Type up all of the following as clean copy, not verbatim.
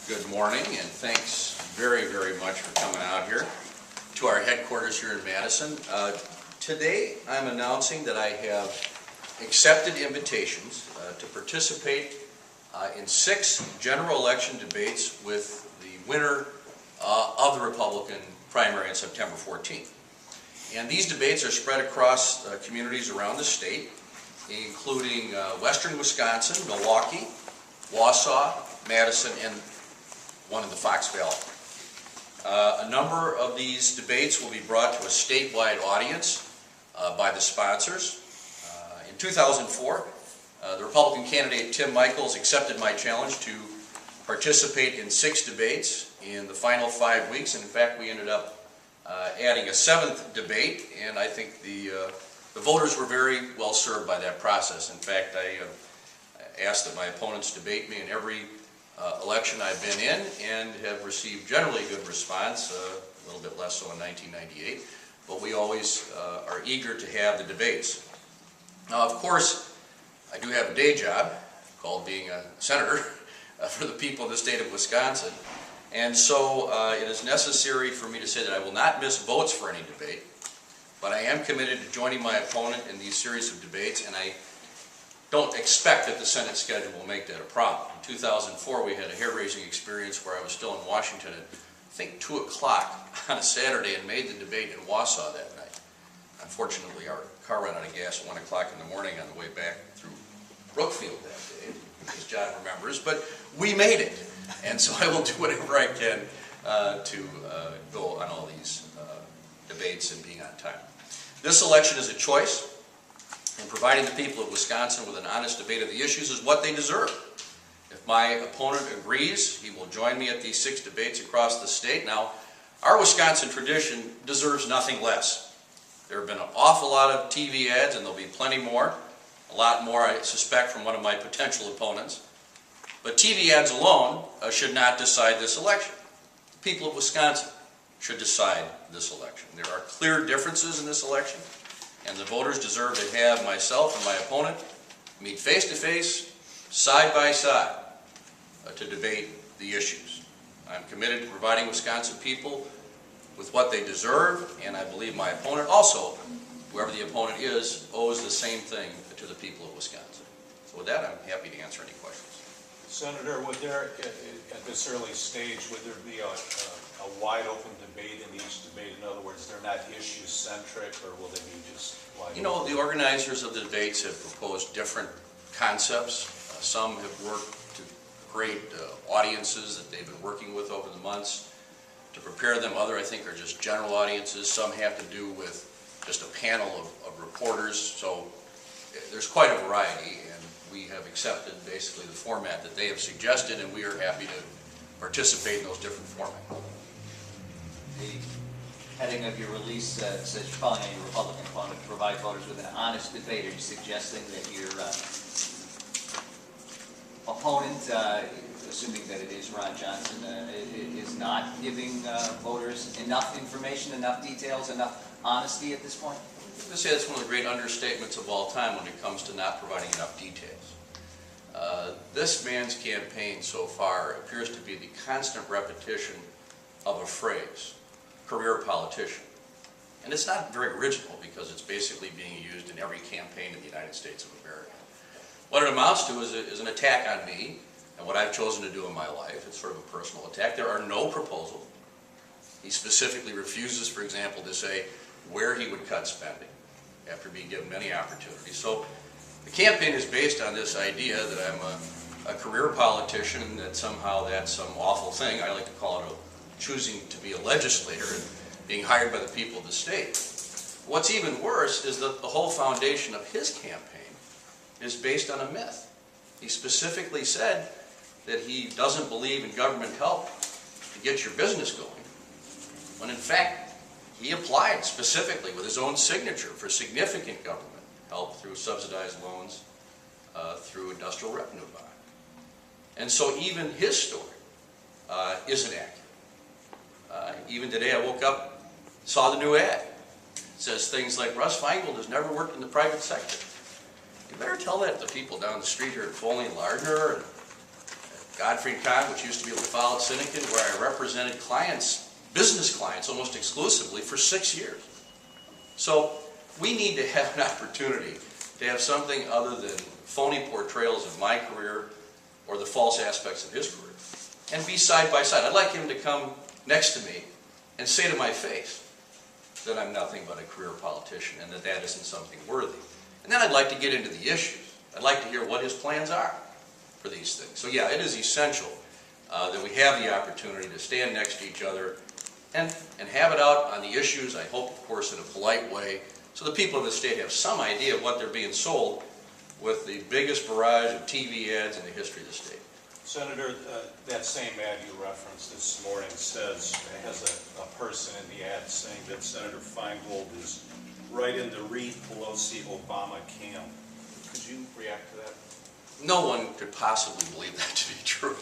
Good morning, and thanks very, very much for coming out here to our headquarters here in Madison. Today, I'm announcing that I have accepted invitations to participate in 6 general election debates with the winner of the Republican primary on September 14th. And these debates are spread across communities around the state, including western Wisconsin, Milwaukee, Wausau, Madison, and one in the Fox Valley. A number of these debates will be brought to a statewide audience by the sponsors. In 2004, the Republican candidate Tim Michels accepted my challenge to participate in 6 debates in the final 5 weeks, and in fact we ended up adding a 7th debate, and I think the voters were very well served by that process. In fact, I asked that my opponents debate me in every election I've been in, and have received generally good response, a little bit less so in 1998, but we always are eager to have the debates. Now, of course, I do have a day job called being a senator for the people of the state of Wisconsin, and so it is necessary for me to say that I will not miss votes for any debate, but I am committed to joining my opponent in these series of debates, and I don't expect that the Senate schedule will make that a problem. In 2004, we had a hair-raising experience where I was still in Washington at, I think, 2 o'clock on a Saturday and made the debate in Wausau that night. Unfortunately, our car ran out of gas at 1 o'clock in the morning on the way back through Brookfield that day, as John remembers, but we made it. And so I will do whatever I can to go on all these debates and being on time. This election is a choice, and providing the people of Wisconsin with an honest debate of the issues is what they deserve. If my opponent agrees, he will join me at these 6 debates across the state. Now, our Wisconsin tradition deserves nothing less. There have been an awful lot of TV ads, and there'll be plenty more. A lot more, I suspect, from one of my potential opponents. But TV ads alone should not decide this election. The people of Wisconsin should decide this election. There are clear differences in this election, and the voters deserve to have myself and my opponent meet face-to-face, side-by-side, to debate the issues. I'm committed to providing Wisconsin people with what they deserve, and I believe my opponent also, whoever the opponent is, owes the same thing to the people of Wisconsin. So with that, I'm happy to answer any questions. Senator, would there, at this early stage, would there be a wide-open debate in each debate? In other words, they're not issue-centric, or will they be just wide open? You know, the organizers of the debates have proposed different concepts. Some have worked to create audiences that they've been working with over the months to prepare them. Other, I think, are just general audiences. Some have to do with just a panel of reporters. So there's quite a variety, and we have accepted basically the format that they have suggested, and we are happy to participate in those different formats. The heading of your release says you're calling on your Republican opponent to provide voters with an honest debate. Are you suggesting that your opponent, assuming that it is Ron Johnson, is not giving voters enough information, enough details, enough honesty at this point? I'm going to say that's one of the great understatements of all time when it comes to not providing enough details. This man's campaign so far appears to be the constant repetition of a phrase, career politician. And it's not very original because it's basically being used in every campaign in the United States of America. What it amounts to is an attack on me and what I've chosen to do in my life. It's sort of a personal attack. There are no proposals. He specifically refuses, for example, to say where he would cut spending after being given many opportunities. So the campaign is based on this idea that I'm a career politician, and that somehow that's some awful thing. I like to call it choosing to be a legislator and being hired by the people of the state. What's even worse is that the whole foundation of his campaign is based on a myth. He specifically said that he doesn't believe in government help to get your business going, when in fact he applied specifically with his own signature for significant government help through subsidized loans, through industrial revenue bond. And so even his story isn't accurate. Even today I woke up, saw the new ad. It says things like, Russ Feingold has never worked in the private sector. You better tell that to the people down the street here at Foley and Lardner and Godfrey & Kahn, which used to be LaFollette Syndicate, where I represented clients, business clients, almost exclusively for 6 years. So we need to have an opportunity to have something other than phony portrayals of my career or the false aspects of his career, and be side by side. I'd like him to come next to me and say to my face that I'm nothing but a career politician and that that isn't something worthy. And then I'd like to get into the issues. I'd like to hear what his plans are for these things. So yeah, it is essential that we have the opportunity to stand next to each other and have it out on the issues, I hope, of course, in a polite way, so the people of the state have some idea of what they're being sold with the biggest barrage of TV ads in the history of the state. Senator, that same ad you referenced this morning has a person in the ad saying that Senator Feingold is right in the Reid Pelosi Obama camp. Could you react to that? No one could possibly believe that to be true.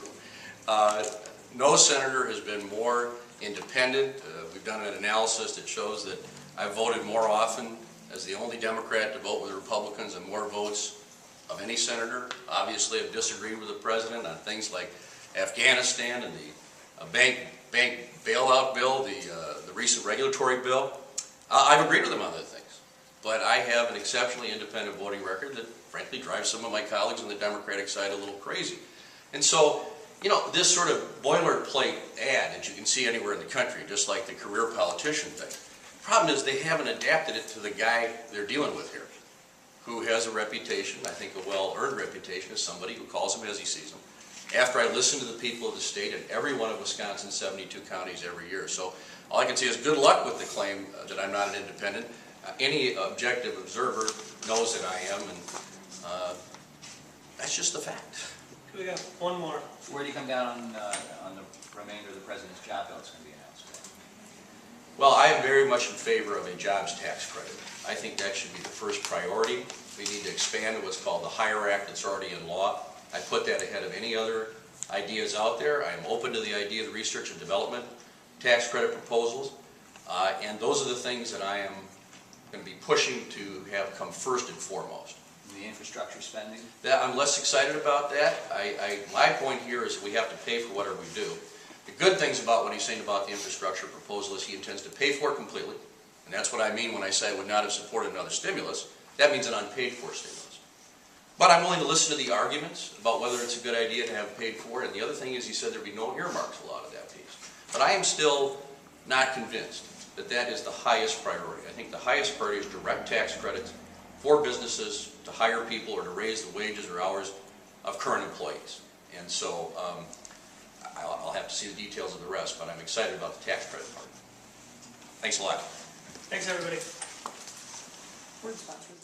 No senator has been more independent. We've done an analysis that shows that I've voted more often as the only Democrat to vote with the Republicans and more votes of any senator. Obviously, I've disagreed with the president on things like Afghanistan and the bank bailout bill, the recent regulatory bill. I've agreed with him on other things, but I have an exceptionally independent voting record that frankly drives some of my colleagues on the Democratic side a little crazy. And so, you know, this sort of boilerplate ad that you can see anywhere in the country, just like the career politician thing, the problem is they haven't adapted it to the guy they're dealing with here, who has a reputation, I think a well-earned reputation, as somebody who calls them as he sees them, after I listen to the people of the state in every one of Wisconsin's 72 counties every year. So all I can say is good luck with the claim that I'm not an independent. Any objective observer knows that I am, and that's just the fact. We got one more. Where do you come down on the remainder of the president's job bill that's going to be announced today? Well, I am very much in favor of a jobs tax credit. I think that should be the first priority. We need to expand what's called the HIRE Act that's already in law. I put that ahead of any other ideas out there. I am open to the idea of the research and development tax credit proposals. And those are the things that I am going to be pushing to have come first and foremost. The infrastructure spending? I'm less excited about that. My point here is that we have to pay for whatever we do. The good things about what he's saying about the infrastructure proposal is he intends to pay for it completely. And that's what I mean when I say I would not have supported another stimulus. That means an unpaid for stimulus. But I'm willing to listen to the arguments about whether it's a good idea to have paid for it. And the other thing is he said there'd be no earmarks allowed of that piece. But I am still not convinced that that is the highest priority. I think the highest priority is direct tax credits for businesses to hire people or to raise the wages or hours of current employees. And so I'll have to see the details of the rest, but I'm excited about the tax credit part. Thanks a lot. Thanks, everybody. We're sponsored.